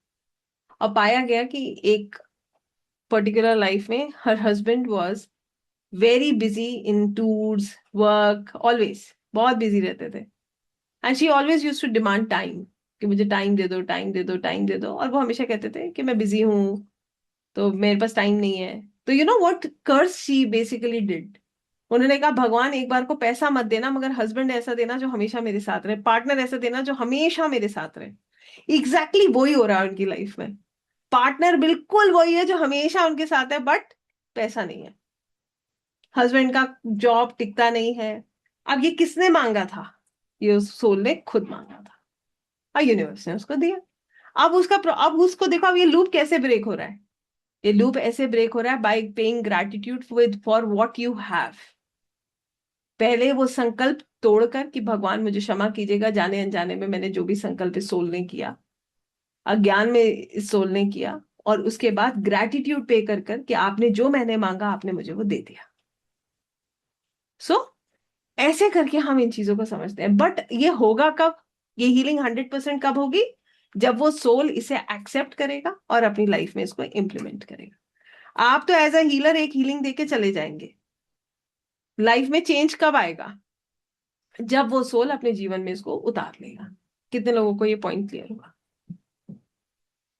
और पाया गया कि एक पर्टिकुलर लाइफ में her husband was very busy in tours, work, always बहुत बिजी रहते थे। And she always use to demand time, कि मुझे टाइम दे दो, टाइम दे दो, टाइम दे दो। और वो हमेशा कहते थे कि मैं बिजी हूँ, तो मेरे पास टाइम नहीं है। तो you know what curse she basically did, उन्होंने कहा भगवान एक बार को पैसा मत देना, मगर हस्बैंड ऐसा देना जो हमेशा मेरे साथ रहे, पार्टनर ऐसा देना जो हमेशा मेरे साथ रहे। एग्जैक्टली वही हो रहा है उनकी लाइफ में। पार्टनर बिल्कुल वही है जो हमेशा उनके साथ है, बट पैसा नहीं है। हस्बैंड का जॉब टिकता नहीं है। अब ये किसने मांगा था? ये उस सोल ने खुद मांगा था, और यूनिवर्स ने उसको दिया। अब उसको देखो, अब ये लूप कैसे ब्रेक हो रहा है। ये लूप ऐसे ब्रेक हो रहा है bye paying gratitude with for what you have. पहले वो संकल्प तोड़कर कि भगवान मुझे क्षमा कीजिएगा, जाने अनजाने में मैंने जो भी संकल्प इस सोल ने किया, अज्ञान में इस सोल ने किया। और उसके बाद ग्रैटिट्यूड पे कर कि आपने जो मैंने मांगा आपने मुझे वो दे दिया। सो ऐसे करके हम इन चीजों को समझते हैं। बट ये होगा कब? ये हीलिंग 100% कब होगी? जब वो सोल इसे एक्सेप्ट करेगा और अपनी लाइफ में इसको इम्प्लीमेंट करेगा। आप तो एज अ हीलर एक हीलिंग देके चले जाएंगे, लाइफ में चेंज कब आएगा? जब वो सोल अपने जीवन में इसको उतार लेगा। कितने लोगों को ये पॉइंट क्लियर हुआ?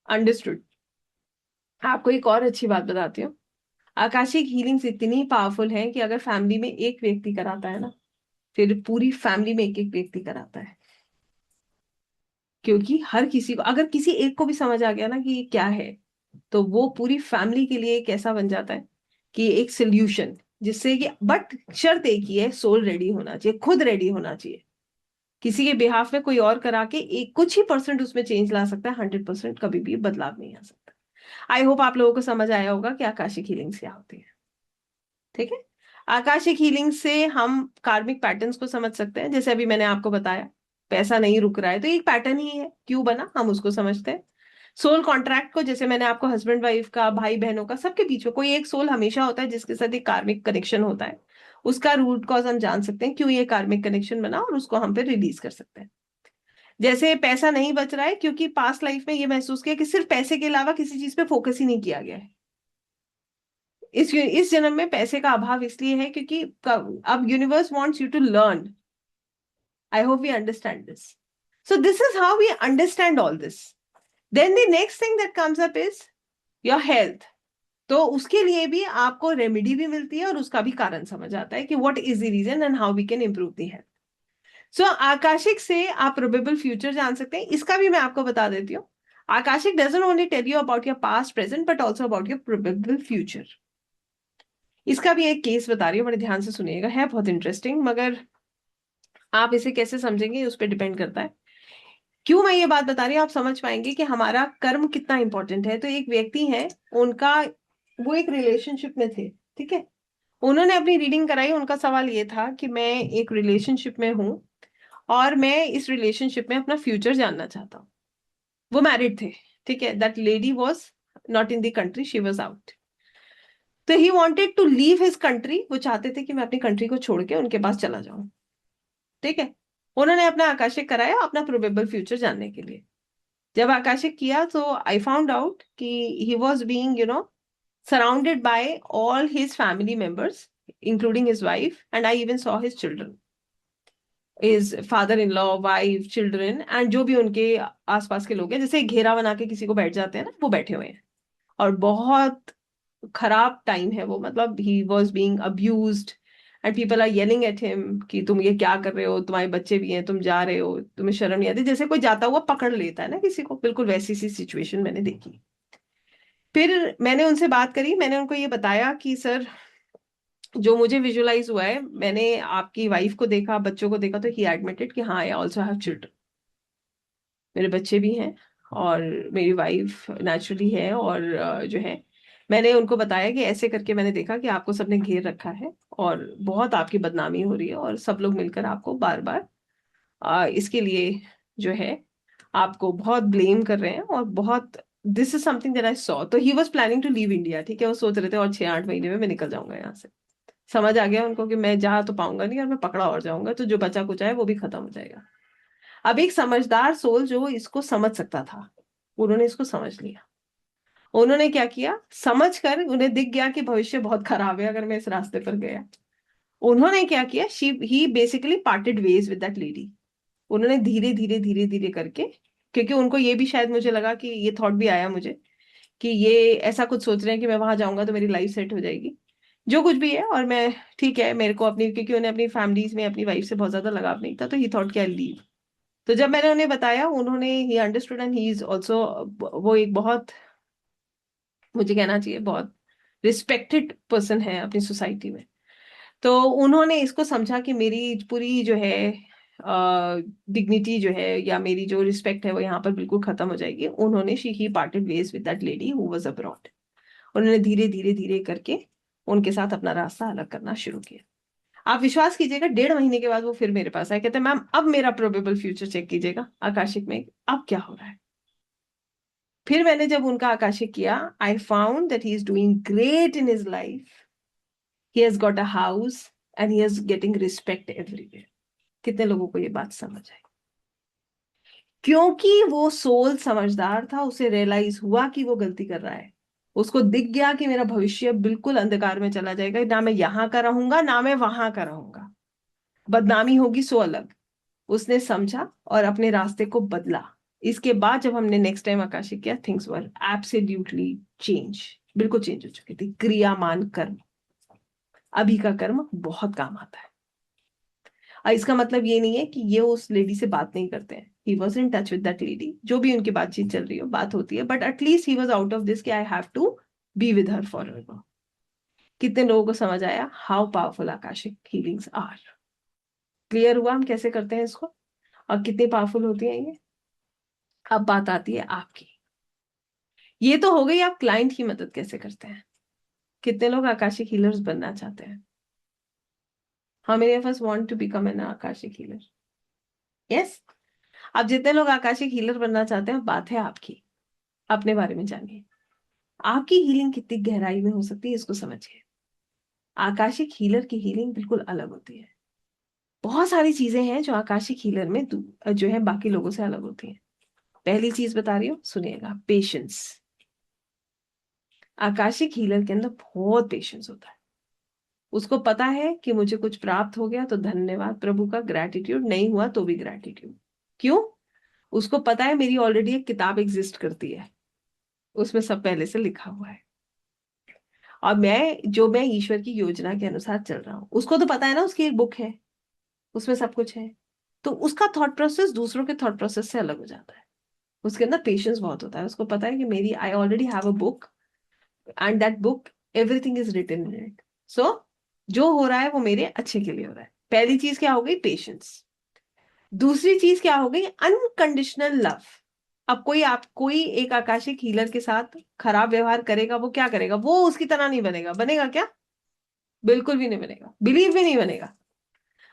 अंडरस्टूड। आपको एक और अच्छी बात बताती हूँ। आकाशिक हीलिंग्स इतनी पावरफुल है कि अगर फैमिली में एक व्यक्ति कराता है ना, फिर पूरी फैमिली में एक एक व्यक्ति कराता है। क्योंकि हर किसी को, अगर किसी एक को भी समझ आ गया ना कि ये क्या है, तो वो पूरी फैमिली के लिए एक ऐसा बन जाता है कि एक सोल्यूशन, जिससे कि, बट शर्त एक ही है, सोल रेडी होना चाहिए, खुद रेडी होना चाहिए। किसी के बिहाफ में कोई और करा के एक कुछ ही परसेंट उसमें चेंज ला सकता है, 100% कभी भी बदलाव नहीं आ सकता। आई होप आप लोगों को समझ आया होगा कि आकाशिक हीलिंग्स क्या होती है। ठीक है। आकाशिक हीलिंग से हम कार्मिक पैटर्न्स को समझ सकते हैं, जैसे अभी मैंने आपको बताया पैसा नहीं रुक रहा है, तो एक पैटर्न ही है, क्यों बना हम उसको समझते हैं। सोल कॉन्ट्रैक्ट को, जैसे मैंने आपको हस्बैंड वाइफ का, भाई बहनों का, सबके बीच में कोई एक सोल हमेशा होता है जिसके साथ एक कार्मिक कनेक्शन होता है। उसका रूट कॉज हम जान सकते हैं, क्यों ये कार्मिक कनेक्शन बना, और उसको हम पे रिलीज कर सकते हैं। जैसे पैसा नहीं बच रहा है क्योंकि पास्ट लाइफ में ये महसूस किया कि सिर्फ पैसे के अलावा किसी चीज पे फोकस ही नहीं किया गया है। इस जन्म में पैसे का अभाव इसलिए है क्योंकि अब universe wants you to learn. I hope we understand this. So this is how we understand all this. Then the next thing that comes up is your health. तो उसके लिए भी आपको रेमेडी भी मिलती है, और उसका भी कारण समझ आता है कि what is the reason and how we can improve the health. So akashic से आप प्रोबेबल फ्यूचर जान सकते हैं। इसका भी मैं आपको बता देती हूँ। Akashic doesn't only tell you about your past present but also about your probable future. इसका भी एक केस बता रही हूँ, बड़े ध्यान से सुनिएगा, है बहुत इंटरेस्टिंग, मगर आप इसे कैसे समझेंगे उस पर डिपेंड करता है। क्यों मैं ये बात बता रही हूँ, आप समझ पाएंगे कि हमारा कर्म कितना इंपॉर्टेंट है। तो एक व्यक्ति है, उनका, वो एक रिलेशनशिप में थे, ठीक है। उन्होंने अपनी रीडिंग कराई, उनका सवाल ये था कि मैं एक रिलेशनशिप में हूँ, और मैं इस रिलेशनशिप में अपना फ्यूचर जानना चाहता हूँ। वो मैरिड थे, ठीक है। That lady was not in the country, she was out. तो he wanted to leave his country, वो चाहते थे कि मैं अपनी कंट्री को छोड़ के उनके पास चला जाऊं, ठीक है। उन्होंने अपना आकाशिक कराया अपना प्रोबेबल फ्यूचर जानने के लिए। जब आकाशिक किया तो आई फाउंड आउट कि ही was being surrounded by all his family members, including his wife, and I even saw his children, his father in law, wife, children, and जो भी उनके आसपास के लोग हैं, जैसे घेरा बना के किसी को बैठ जाते हैं ना, वो बैठे हुए हैं। और बहुत खराब टाइम है वो, मतलब he was being abused, and people are yelling at him कि तुम ये क्या कर रहे हो, तुम्हारे बच्चे भी हैं, तुम जा रहे हो, तुम्हें शर्म नहीं आती। जैसे कोई जाता हुआ पकड़ लेता है ना किसी को, बिल्कुल वैसी सी सिचुएशन मैंने देखी। फिर मैंने उनसे बात करी, मैंने उनको ये बताया कि सर, जो मुझे विजुअलाइज हुआ है, मैंने आपकी वाइफ को देखा, बच्चों को देखा, तो ही एडमिटेड कि हाँ, आई ऑल्सो हैव चिल्ड्रन, मेरे बच्चे भी हैं, और मेरी वाइफ नेचुरली है, और जो है, मैंने उनको बताया कि ऐसे करके मैंने देखा कि आपको सबने घेर रखा है, और बहुत आपकी बदनामी हो रही है, और सब लोग मिलकर आपको बार बार इसके लिए जो है आपको बहुत ब्लेम कर रहे हैं, और बहुत, this is something that I saw. तो he was planning to leave India, ठीक है। वो सोच रहे थे और 6-8 महीने में मैं निकल जाऊंगा यहाँ से। समझ आ गया उनको कि मैं जा तो पाऊंगा नहीं, और मैं पकड़ा और जाऊंगा, तो जो बचा कुचा है वो भी खत्म हो जाएगा। अब एक समझदार सोल जो इसको समझ सकता था, उन्होंने इसको समझ लिया। उन्होंने क्या किया, समझ कर, उन्हें दिख गया कि भविष्य बहुत खराब है अगर मैं इस रास्ते पर गया। उन्होंने क्या किया, she he basically parted ways with that lady. उन्होंने धीरे धीरे धीरे धीरे करके, क्योंकि उनको ये भी शायद, मुझे लगा कि ये थॉट भी आया मुझे कि ये ऐसा कुछ सोच रहे हैं कि मैं वहां जाऊंगा तो मेरी लाइफ सेट हो जाएगी, जो कुछ भी है। और मैं, ठीक है, मेरे को अपनी, क्योंकि उन्हें अपनी फैमिलीज में अपनी वाइफ से बहुत ज्यादा लगाव नहीं था, तो ही थॉट कि आई लीव। तो जब मैंने उन्हें बताया, उन्होंने he understood, and he is also, वो एक बहुत, मुझे कहना चाहिए बहुत रिस्पेक्टेड पर्सन है अपनी सोसाइटी में। तो उन्होंने इसको समझा कि मेरी पूरी जो है डिग्निटी जो है, या मेरी जो रिस्पेक्ट है, वो यहाँ पर बिल्कुल खत्म हो जाएगी। उन्होंने, she he parted ways with that lady who was abroad. उन्होंने धीरे धीरे धीरे करके उनके साथ अपना रास्ता अलग करना शुरू किया। आप विश्वास कीजिएगा, 1.5 महीने के बाद वो फिर मेरे पास आए, कहते मैम अब मेरा प्रोबेबल फ्यूचर चेक कीजिएगा आकाशिक में, अब क्या हो रहा है। फिर मैंने जब उनका आकाशिक किया, I found that he is doing great in his life, he has got a house and he is getting respect everywhere. कितने लोगों को ये बात समझ आई? क्योंकि वो सोल समझदार था, उसे रियलाइज हुआ कि वो गलती कर रहा है। उसको दिख गया कि मेरा भविष्य बिल्कुल अंधकार में चला जाएगा, ना मैं यहां का रहूंगा ना मैं वहां का रहूंगा, बदनामी होगी सो अलग। उसने समझा और अपने रास्ते को बदला। इसके बाद जब हमने नेक्स्ट टाइम आकाशिक किया, थिंग्स वर एब्सोल्युटली चेंज, बिल्कुल चेंज हो चुकी थी। क्रियामान कर्म, अभी का कर्म बहुत काम आता है। और इसका मतलब ये नहीं है कि ये उस लेडी से बात नहीं करते हैं, he was in touch with that lady, जो भी उनकी बातचीत चल रही हो, बात होती है, but at least he was out of this कि I have to be with her forever. कितने लोगों को समझ आया how powerful Akashic healings are? Clear हुआ हम कैसे करते हैं इसको, और कितनी पावरफुल होती है ये? अब बात आती है आपकी। ये तो हो गई आप क्लाइंट की मदद कैसे करते हैं। कितने लोग आकाशिक हीलर्स बनना चाहते हैं? How many of us want to become an akashic healer? Yes. अब जितने लोग आकाशिक हीलर बनना चाहते हैं, बात है आपकी। अपने बारे में जानिए, आपकी हीलिंग कितनी गहराई में हो सकती है, इसको समझिए। आकाशिक हीलर की हीलिंग बिल्कुल अलग होती है। बहुत सारी चीजें हैं जो आकाशिक हीलर में जो है बाकी लोगों से अलग होती हैं। पहली चीज बता रही हूँ, सुनिएगा, पेशेंस। आकाशिक हीलर के अंदर बहुत पेशेंस होता है। उसको पता है कि मुझे कुछ प्राप्त हो गया तो धन्यवाद प्रभु का, ग्रैटिट्यूड, नहीं हुआ तो भी ग्रैटिट्यूड। क्यों? उसको पता है मेरी ऑलरेडी एक किताब एग्जिस्ट करती है, उसमें सब पहले से लिखा हुआ है, और मैं ईश्वर की योजना के अनुसार चल रहा हूँ। उसको तो पता है ना, उसकी एक बुक है, उसमें सब कुछ है। तो उसका थॉट प्रोसेस दूसरों के थॉट प्रोसेस से अलग हो जाता है। उसके अंदर पेशेंस बहुत होता है। उसको पता है कि मेरी, I already have a book, and that book, everything is written in it. So जो हो रहा है वो मेरे अच्छे के लिए हो रहा है। पहली चीज क्या हो गई? पेशेंस। दूसरी चीज क्या हो गई? Unconditional love. अब कोई एक आकाशिक हीलर के साथ खराब व्यवहार करेगा, वो क्या करेगा? वो उसकी तरह नहीं बनेगा। बनेगा क्या? बिल्कुल भी नहीं बनेगा, बिलीव भी नहीं बनेगा।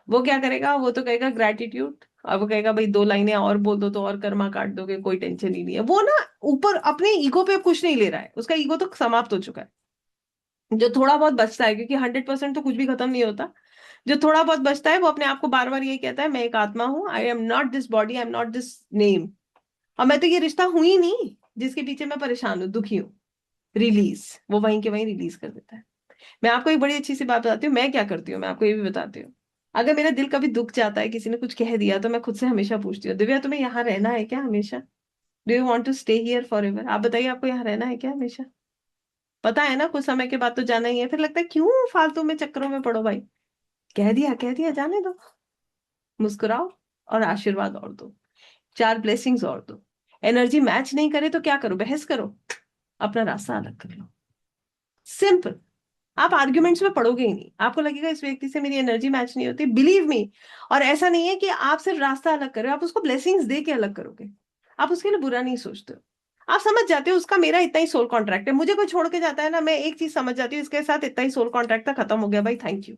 वो क्या करेगा? वो तो कहेगा ग्रैटिट्यूड, और वो कहेगा भाई 2 लाइनें और बोल दो तो और कर्मा काट दोगे, कोई टेंशन ही नहीं है। वो ना ऊपर अपने ईगो पे कुछ नहीं ले रहा है, उसका ईगो तो समाप्त हो चुका है। जो थोड़ा बहुत बचता है, क्योंकि 100% तो कुछ भी खत्म नहीं होता, जो थोड़ा बहुत बचता है वो अपने आप को बार बार यही कहता है, मैं एक आत्मा हूं, I am not this body, I am not this name, और मैं तो ये रिश्ता हूं ही नहीं जिसके पीछे मैं परेशान हूँ, दुखी हूँ। रिलीज, वो वहीं के वहीं रिलीज कर देता है। मैं आपको एक बड़ी अच्छी सी बात बताती हूँ, मैं क्या करती हूँ, मैं आपको ये भी बताती हूँ। अगर मेरा दिल कभी दुख जाता है, किसी ने कुछ कह दिया, तो मैं खुद से हमेशा पूछती हूँ, दिव्या तुम्हें यहाँ रहना है क्या हमेशा? Do you want to stay here for ever? आप बताइए, आपको यहाँ रहना है क्या हमेशा? पता है ना कुछ समय के बाद तो जाना ही है। फिर लगता है क्यों फालतू में चक्करों में पड़ो भाई। कह दिया, जाने दो। मुस्कुराओ और आशीर्वाद और दो, 4 ब्लेसिंग्स और दो। एनर्जी मैच नहीं करे तो क्या करो? बहस करो, अपना रास्ता अलग कर लो। सिंपल। आप आर्ग्यूमेंट्स में पड़ोगे ही नहीं। आपको लगेगा इस व्यक्ति से मेरी एनर्जी मैच नहीं होती, बिलीव मी। और ऐसा नहीं है कि आप सिर्फ रास्ता अलग करो, आप उसको ब्लेसिंग्स दे के अलग करोगे। आप उसके लिए बुरा नहीं सोचते हो। आप समझ जाते हो उसका मेरा इतना ही सोल कॉन्ट्रैक्ट है। मुझे कोई छोड़ के जाता है ना, मैं एक चीज समझ जाती हूँ, इसके साथ इतना ही सोल कॉन्ट्रैक्ट था, खत्म हो गया भाई, थैंक यू।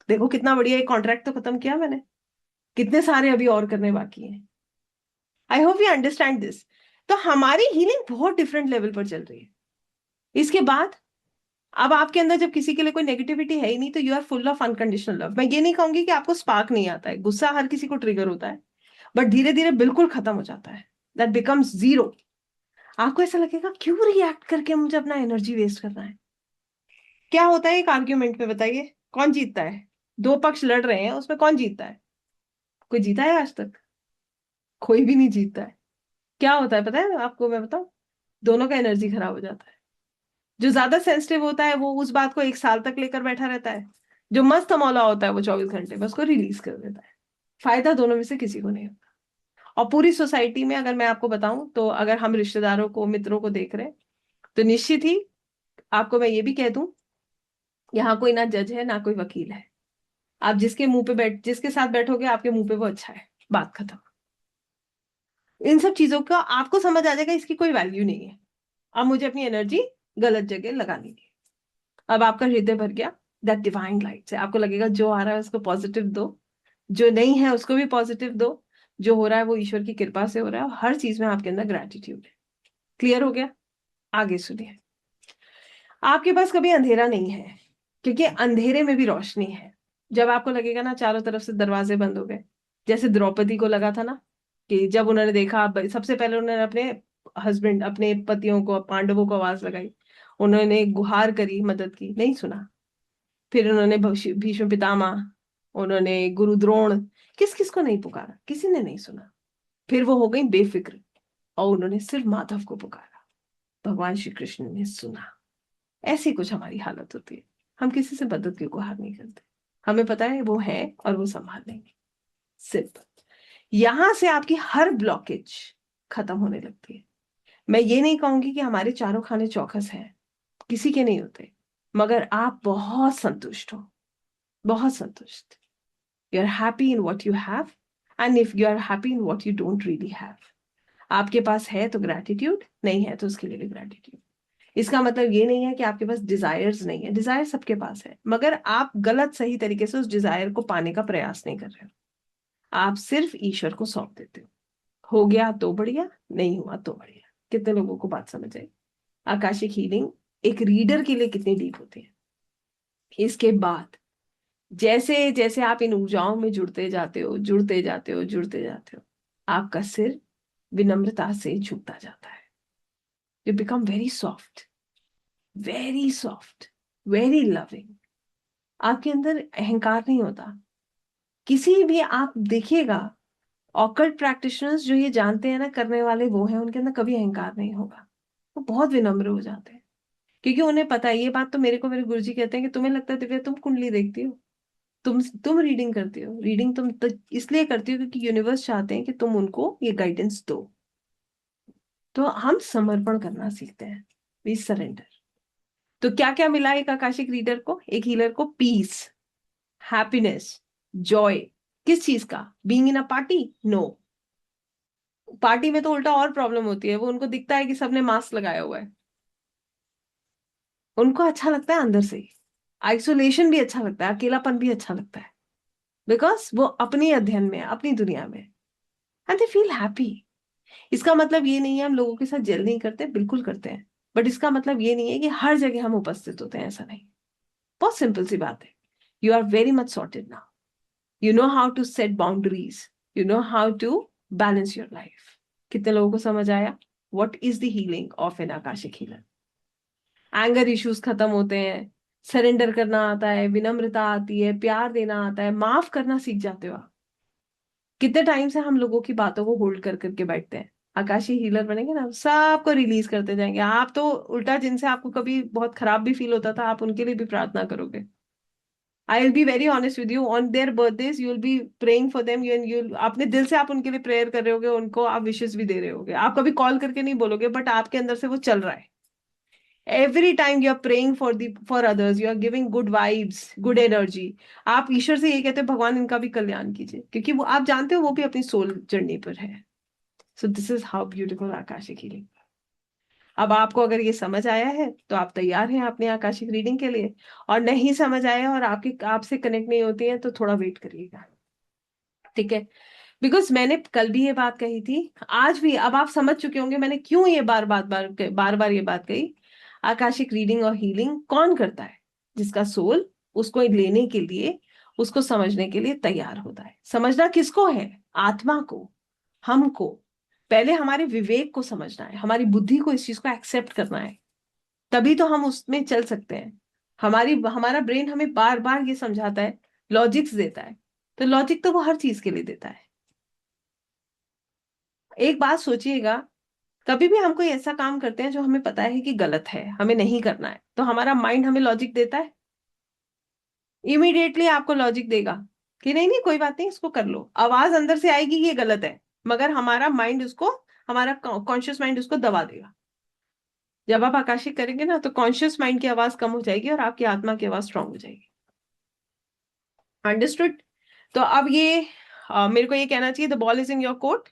देखो कितना बढ़िया एक कॉन्ट्रैक्ट तो खत्म किया मैंने, कितने सारे अभी और करने बाकी हैं। I hope you understand this. तो हमारी हीलिंग बहुत डिफरेंट लेवल पर चल रही है। इसके बाद, अब आपके अंदर जब किसी के लिए कोई नेगेटिविटी है ही नहीं, तो you are full of unconditional love. मैं ये नहीं कहूंगी कि आपको स्पार्क नहीं आता है, गुस्सा हर किसी को ट्रिगर होता है, बट धीरे धीरे बिल्कुल खत्म हो जाता है। That becomes zero. आपको ऐसा लगेगा क्यों रिएक्ट करके मुझे अपना एनर्जी वेस्ट करना है। क्या होता है एक आर्ग्यूमेंट में, बताइए कौन जीतता है? दो पक्ष लड़ रहे हैं, उसमें कौन जीतता है? कोई जीता है आज तक? कोई भी नहीं जीतता है। क्या होता है पता है आपको, मैं बताऊं? दोनों का एनर्जी खराब हो जाता है। जो ज्यादा सेंसिटिव होता है वो उस बात को 1 साल तक लेकर बैठा रहता है, जो मस्त मौला होता है वो 24 घंटे में उसको रिलीज कर देता है। फायदा दोनों में से किसी को नहीं होता। और पूरी सोसाइटी में अगर मैं आपको बताऊं, तो अगर हम रिश्तेदारों को, मित्रों को देख रहे हैं, तो निश्चित ही आपको मैं ये भी कह दूं, यहाँ कोई ना जज है ना कोई वकील है। आप जिसके साथ बैठोगे आपके मुंह पे वो अच्छा है, बात खत्म। इन सब चीजों का आपको समझ आ जाएगा, इसकी कोई वैल्यू नहीं है। अब मुझे अपनी एनर्जी गलत जगह लगानी है। अब आपका हृदय भर गया दैट डिवाइन लाइट से। आपको लगेगा जो आ रहा है उसको पॉजिटिव दो, जो नहीं है उसको भी पॉजिटिव दो। जो हो रहा है वो ईश्वर की कृपा से हो रहा है, और हर चीज में आपके अंदर ग्रेटिट्यूड है। क्लियर हो गया? आगे सुनिए। आपके पास कभी अंधेरा नहीं है, क्योंकि अंधेरे में भी रोशनी है। जब आपको लगेगा ना चारों तरफ से दरवाजे बंद हो गए, जैसे द्रौपदी को लगा था ना, कि जब उन्होंने देखा, सबसे पहले उन्होंने अपने हस्बैंड, अपने पतियों को, पांडवों को आवाज लगाई। उन्होंने गुहार करी, मदद की, नहीं सुना। फिर उन्होंने भीष्म पितामह, उन्होंने गुरु द्रोण, किस किस को नहीं पुकारा, किसी ने नहीं सुना। फिर वो हो गई बेफिक्र, और उन्होंने सिर्फ माधव को पुकारा। भगवान श्री कृष्ण ने सुना। ऐसी कुछ हमारी हालत होती है। हम किसी से मदद की गुहार नहीं करते। हमें पता है वो है और वो संभाल लेंगे। सिर्फ यहां से आपकी हर ब्लॉकेज खत्म होने लगती है। मैं ये नहीं कहूंगी कि हमारे चारों खाने चौकस हैं, किसी के नहीं होते, मगर आप बहुत संतुष्ट हो, बहुत संतुष्ट। You are happy in what you have, and if you are happy in what you don't really have. आपके पास है तो ग्रैटिट्यूड, नहीं है तो उसके लिए भी ग्रैटिट्यूड। इसका मतलब ये नहीं है कि आपके पास डिजायर्स नहीं है, डिजायर सबके पास है, मगर आप गलत सही तरीके से उस डिजायर को पाने का प्रयास नहीं कर रहे हो। आप सिर्फ ईश्वर को सौंप देते हो गया तो बढ़िया, नहीं हुआ तो बढ़िया। कितने लोगों को बात समझ आई? आकाशिक हीलिंग एक रीडर के लिए कितनी डीप होती है। इसके बाद जैसे जैसे आप इन ऊर्जाओं में जुड़ते जाते हो, जुड़ते जाते हो, जुड़ते जाते हो, आपका सिर विनम्रता से झुकता जाता है। You become very soft, very soft, very loving. आपके अंदर अहंकार नहीं होता। किसी भी आप देखिएगा, ऑकल्ट प्रैक्टिशनर्स जो ये जानते हैं ना, करने वाले वो हैं, उनके अंदर कभी अहंकार नहीं होगा। वो बहुत विनम्र हो जाते हैं, क्योंकि उन्हें पता है। ये बात तो मेरे को मेरे गुरुजी कहते हैं कि तुम्हें लगता है दिव्या तुम कुंडली देखती हो, तुम रीडिंग करती हो। रीडिंग तुम तो इसलिए करती हो क्योंकि यूनिवर्स चाहते हैं कि तुम उनको ये गाइडेंस दो। तो हम समर्पण करना सीखते हैं, वी सरेंडर। तो क्या क्या मिला एक आकाशिक रीडर को, एक हीलर को? Peace, happiness, joy. किस चीज का? Being in a party? No. Party में तो उल्टा और प्रॉब्लम होती है। वो उनको दिखता है कि सबने मास्क लगाया हुआ है, उनको अच्छा लगता है अंदर से ही। आइसोलेशन भी अच्छा लगता है, अकेलापन भी अच्छा लगता है, बिकॉज वो अपने अध्ययन में है, अपनी दुनिया में, एंड दे फील हैप्पी। इसका मतलब ये नहीं है हम लोगों के साथ जेल नहीं करते, बिल्कुल करते हैं। बट इसका मतलब ये नहीं है कि हर जगह हम उपस्थित होते हैं, ऐसा नहीं। बहुत सिंपल सी बात है। You are very much sorted now. You know how to set boundaries, you know how to balance your life. कितने लोगों को समझ आया what is the healing of an akashic healer? Anger issues खत्म होते हैं, सरेंडर करना आता है, विनम्रता आती है, प्यार देना आता है, माफ करना सीख जाते हो आप। कितने टाइम से हम लोगों की बातों को होल्ड कर करके बैठते हैं। आकाशीय हीलर बनेंगे ना, सबको रिलीज करते जाएंगे। आप तो उल्टा, जिनसे आपको कभी बहुत खराब भी फील होता था, आप उनके लिए भी प्रार्थना करोगे। I will be very honest with you, on their birthdays you will be praying for them. You अपने दिल से आप उनके लिए प्रेयर कर रहे होगे, उनको आप विशेष भी दे रहे होगे। आप कभी कॉल करके नहीं बोलोगे, बट आपके अंदर से वो चल रहा है। Every time you are praying for others, you are giving good vibes, good energy. आप ईश्वर से ये कहते हैं भगवान इनका भी कल्याण कीजिए, क्योंकि वो आप जानते हो वो भी अपनी सोल जर्नी पर है। सो this is how beautiful Akashic healing. अब आपको अगर ये समझ आया है तो आप तैयार हैं अपनी आकाशिक रीडिंग के लिए। और नहीं समझ आया और आपकी आपसे कनेक्ट नहीं होती है तो थोड़ा वेट करिएगा, ठीक है? बिकॉज मैंने कल भी ये बात कही थी, आज भी। अब आप समझ चुके होंगे मैंने क्यों ये बार बार ये बात कही। आकाशिक रीडिंग और हीलिंग कौन करता है? जिसका सोल उसको लेने के लिए, उसको समझने के लिए तैयार होता है। समझना किसको है? आत्मा को, हमको। पहले हमारे विवेक को समझना है, हमारी बुद्धि को इस चीज को एक्सेप्ट करना है, तभी तो हम उसमें चल सकते हैं। हमारा ब्रेन हमें बार बार ये समझाता है, लॉजिक्स देता है। तो लॉजिक तो वो हर चीज के लिए देता है। एक बात सोचिएगा, कभी भी हम कोई ऐसा काम करते हैं जो हमें पता है कि गलत है, हमें नहीं करना है, तो हमारा माइंड हमें लॉजिक देता है, इमीडिएटली आपको लॉजिक देगा कि नहीं नहीं कोई बात नहीं, इसको कर लो। आवाज अंदर से आएगी कि ये गलत है, मगर हमारा माइंड उसको, हमारा कॉन्शियस माइंड उसको दबा देगा। जब आप आकाशिक करेंगे ना, तो कॉन्शियस माइंड की आवाज कम हो जाएगी और आपकी आत्मा की आवाज स्ट्रांग हो जाएगी। अंडरस्टूड? तो अब ये मेरे को ये कहना चाहिए, the ball is in your court.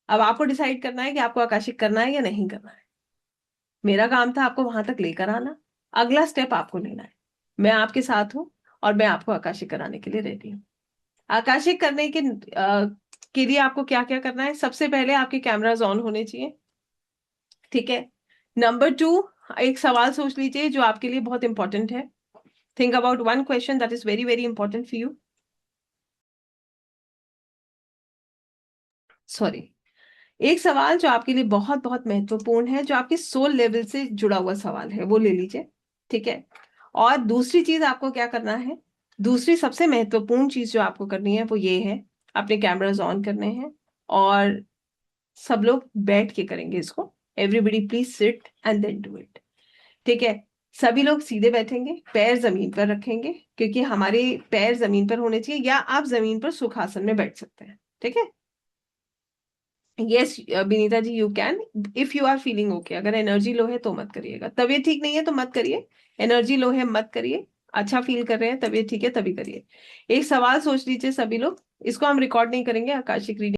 अब आपको डिसाइड करना है कि आपको आकाशिक करना है या नहीं करना है। मेरा काम था आपको वहां तक लेकर आना, अगला स्टेप आपको लेना है। मैं आपके साथ हूं और मैं आपको आकाशिक कराने के लिए रेडी हूँ। आकाशिक करने के लिए आपको क्या क्या करना है? सबसे पहले आपके कैमराज ऑन होने चाहिए, ठीक है। नंबर 2, एक सवाल सोच लीजिए जो आपके लिए बहुत इंपॉर्टेंट है। Think about one question that is very very important for you. Sorry, एक सवाल जो आपके लिए बहुत बहुत महत्वपूर्ण है, जो आपकी सोल लेवल से जुड़ा हुआ सवाल है, वो ले लीजिए, ठीक है। और दूसरी चीज आपको क्या करना है, दूसरी सबसे महत्वपूर्ण चीज जो आपको करनी है वो ये है, अपने कैमराज ऑन करने हैं और सब लोग बैठ के करेंगे इसको। Everybody please sit and then do it, ठीक है। सभी लोग सीधे बैठेंगे, पैर जमीन पर रखेंगे, क्योंकि हमारे पैर जमीन पर होने चाहिए, या आप जमीन पर सुखासन में बैठ सकते हैं, ठीक है। Yes Vinita ji, you can, if you are feeling okay. अगर एनर्जी लो है तो मत करिएगा, तबीयत ठीक नहीं है तो मत करिए, एनर्जी लो है मत करिए, अच्छा फील कर रहे हैं, तबीयत ठीक है तभी करिए। एक सवाल सोच लीजिए सभी लोग, इसको हम रिकॉर्ड नहीं करेंगे, आकाशिक रीडिंग